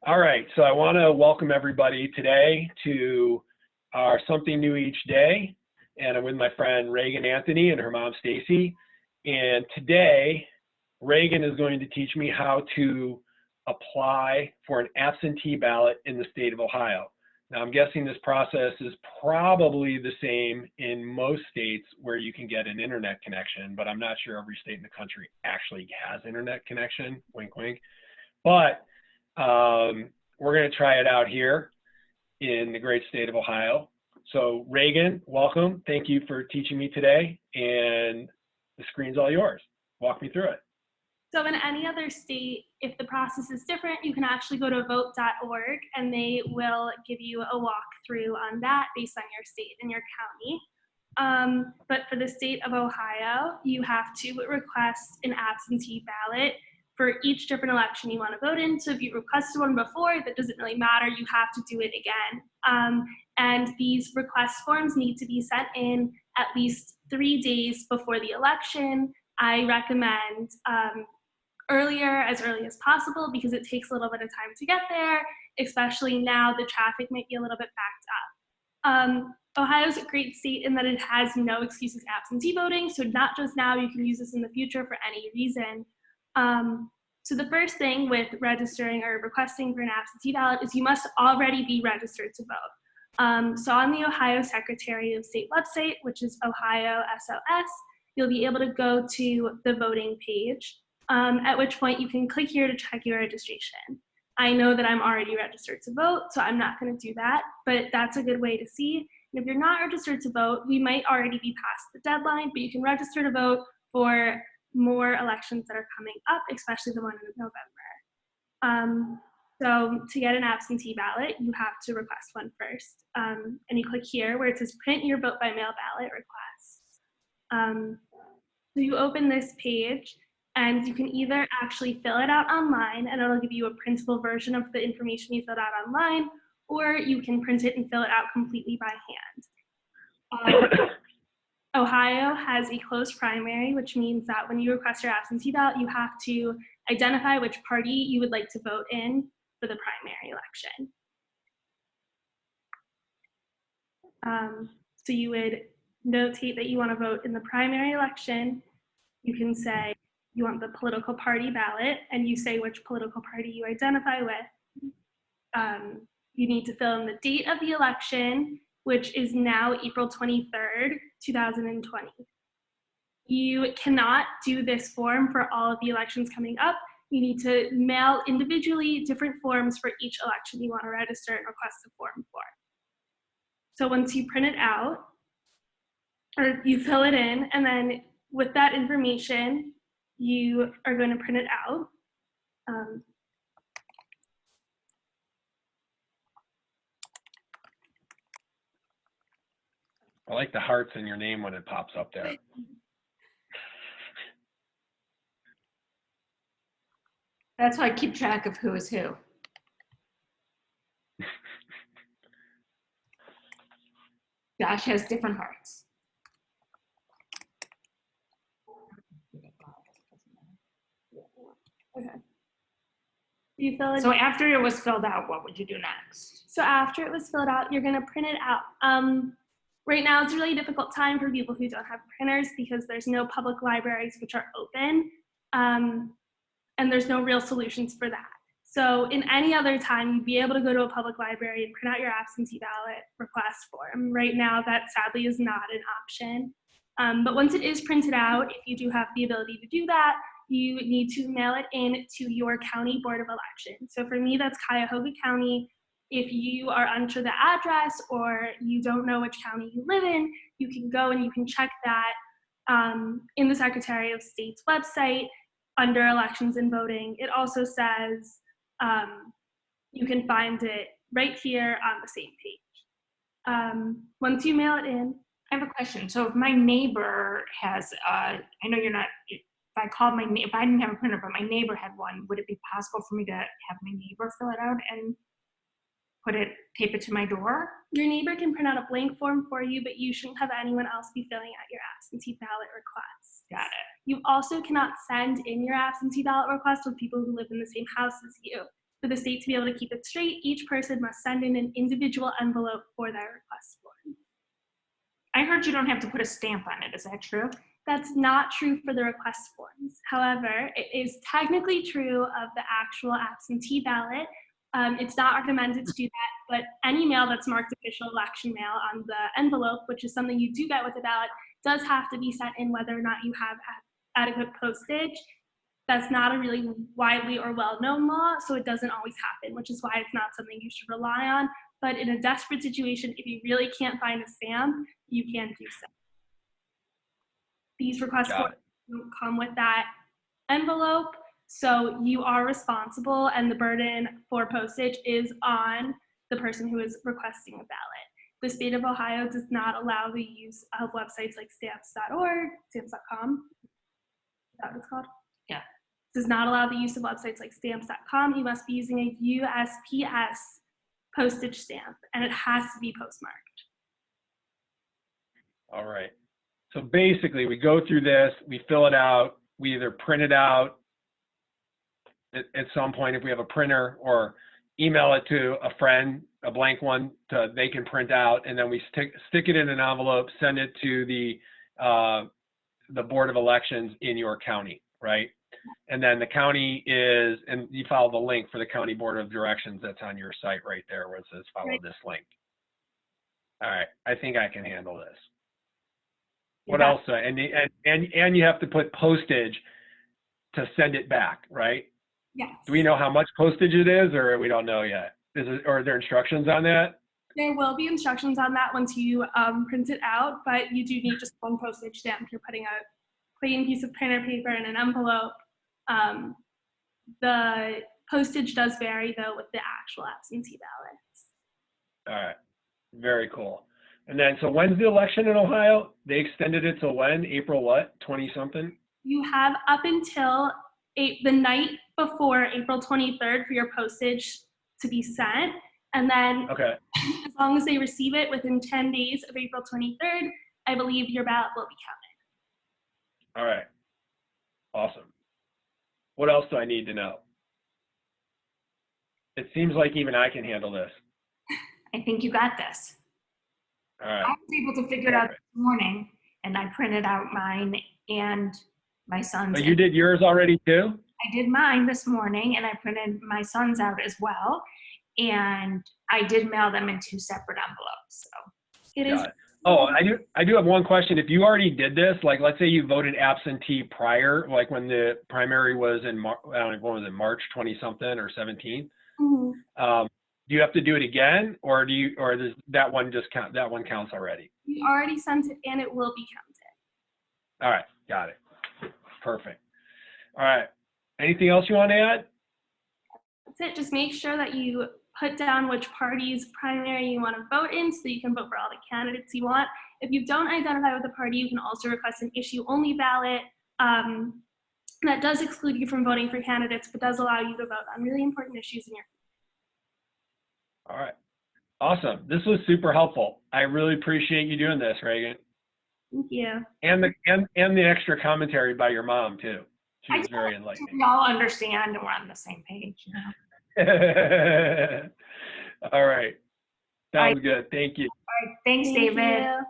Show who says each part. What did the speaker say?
Speaker 1: All right, so I want to welcome everybody today to our Something New Each Day, and I'm with my friend Reagan Anthony and her mom Stacy. And today, Reagan is going to teach me how to apply for an absentee ballot in the state of Ohio. Now, I'm guessing this process is probably the same in most states where you can get an internet connection, but I'm not sure every state in the country actually has internet connection, wink, wink. But we're going to try it out here in the great state of Ohio. So Reagan, welcome. Thank you for teaching me today, and the screen's all yours. Walk me through it.
Speaker 2: So in any other state, if the process is different, you can actually go to vote.org and they will give you a walkthrough on that based on your state and your county. But for the state of Ohio, you have to request an absentee ballot for each different election you want to vote in. So if you requested one before, that doesn't really matter, you have to do it again. And these request forms need to be sent in at least 3 days before the election. I recommend as early as possible, because it takes a little bit of time to get there, especially now the traffic might be a little bit backed up. Ohio's a great state in that it has no excuses absentee voting, so not just now, you can use this in the future for any reason. So the first thing with registering or requesting for an absentee ballot is you must already be registered to vote. So on the Ohio Secretary of State website, which is Ohio SOS, you'll be able to go to the voting page, at which point you can click here to check your registration. I know that I'm already registered to vote, so I'm not going to do that, but that's a good way to see. And if you're not registered to vote, we might already be past the deadline, but you can register to vote for more elections that are coming up, especially the one in November. So to get an absentee ballot, you have to request one first. And you click here where it says print your vote by mail ballot request. So you open this page, and you can either actually fill it out online and it'll give you a printable version of the information you filled out online, or you can print it and fill it out completely by hand. Ohio has a closed primary, which means that when you request your absentee ballot, you have to identify which party you would like to vote in for the primary election. So you would notate that you want to vote in the primary election. You can say you want the political party ballot, and you say which political party you identify with. You need to fill in the date of the election, which is now April 23rd, 2020. You cannot do this form for all of the elections coming up. You need to mail individually different forms for each election you want to register and request a form for. So once you print it out, or you fill it in, and then with that information, you are going to print it out.
Speaker 1: I like the hearts in your name when it pops up there.
Speaker 3: That's how I keep track of who is who. Josh has different hearts.
Speaker 2: Okay. You fill it.
Speaker 3: So after it was filled out, what would you do next?
Speaker 2: So after it was filled out, you're going to print it out. Right now, it's a really difficult time for people who don't have printers because there's no public libraries which are open, and there's no real solutions for that. So in any other time, you'd be able to go to a public library and print out your absentee ballot request form. Right now, that sadly is not an option. But once it is printed out, if you do have the ability to do that, you need to mail it in to your county board of elections. So for me, that's Cuyahoga County. If you are unsure the address or you don't know which county you live in, you can go and you can check that in the Secretary of State's website under elections and voting. It also says you can find it right here on the same page. Once you mail it in.
Speaker 3: I have a question. So if my neighbor has, I know you're not, if I didn't have a printer, but my neighbor had one, would it be possible for me to have my neighbor fill it out and tape it to my door?
Speaker 2: Your neighbor can print out a blank form for you, but you shouldn't have anyone else be filling out your absentee ballot request.
Speaker 3: Got it.
Speaker 2: You also cannot send in your absentee ballot request with people who live in the same house as you. For the state to be able to keep it straight, each person must send in an individual envelope for their request form.
Speaker 3: I heard you don't have to put a stamp on it. Is that true?
Speaker 2: That's not true for the request forms. However, it is technically true of the actual absentee ballot. It's not recommended to do that, but any mail that's marked official election mail on the envelope, which is something you do get with a ballot, does have to be sent in whether or not you have adequate postage. That's not a really widely or well-known law, so it doesn't always happen, which is why it's not something you should rely on. But in a desperate situation, if you really can't find a stamp, you can do so. These request forms don't come with that envelope, so you are responsible, and the burden for postage is on the person who is requesting a ballot. The state of Ohio does not allow the use of websites like stamps.org, stamps.com. Is that what it's called?
Speaker 3: Yeah.
Speaker 2: Does not allow the use of websites like stamps.com. You must be using a USPS postage stamp, and it has to be postmarked.
Speaker 1: All right. So basically, we go through this, we fill it out, we either print it out at some point if we have a printer, or email it to a friend, a blank one, they can print out, and then we stick it in an envelope, send it to the Board of Elections in your county, right? And then the county is, and you follow the link for the County Board of Directions that's on your site right there where it says follow this link. All right, I think I can handle this. What else? And you have to put postage to send it back, right?
Speaker 2: Yes.
Speaker 1: Do we know how much postage it is, or we don't know yet? Or are there instructions on that?
Speaker 2: There will be instructions on that once you print it out, but you do need just one postage stamp. You're putting a plain piece of printer paper in an envelope. The postage does vary, though, with the actual absentee ballots.
Speaker 1: All right, very cool. And then, so when's the election in Ohio? They extended it till when? April what? 20-something?
Speaker 2: You have up until the night before April 23rd for your postage to be sent. And then as long as they receive it within 10 days of April 23rd, I believe your ballot will be counted.
Speaker 1: All right. Awesome. What else do I need to know? It seems like even I can handle this.
Speaker 3: I think you got this.
Speaker 1: All right.
Speaker 3: I was able to figure it out this morning, and I printed out mine and my son's.
Speaker 1: But you did yours already too?
Speaker 3: I did mine this morning, and I printed my son's out as well. And I did mail them in 2 separate envelopes. So
Speaker 2: it is.
Speaker 1: Oh, I do have one question. If you already did this, like let's say you voted absentee prior, like when the primary was in I don't know, what was it, March 20-something or 17?
Speaker 2: Mm-hmm.
Speaker 1: Do you have to do it again, or does that one just count? That one counts already.
Speaker 2: You already sent it, and it will be counted.
Speaker 1: All right, got it. Perfect. All right. Anything else you want to add?
Speaker 2: That's it. Just make sure that you put down which party's primary you want to vote in, so you can vote for all the candidates you want. If you don't identify with the party, you can also request an issue-only ballot. That does exclude you from voting for candidates, but does allow you to vote on really important issues in your.
Speaker 1: All right. Awesome. This was super helpful. I really appreciate you doing this, Reagan.
Speaker 2: Thank you.
Speaker 1: And the extra commentary by your mom too. She was very enlightening.
Speaker 3: We all understand and we're on the same page. You know?
Speaker 1: All right. Sounds good. Thank you.
Speaker 3: All right. Thanks,
Speaker 2: Thank
Speaker 3: David.
Speaker 2: you.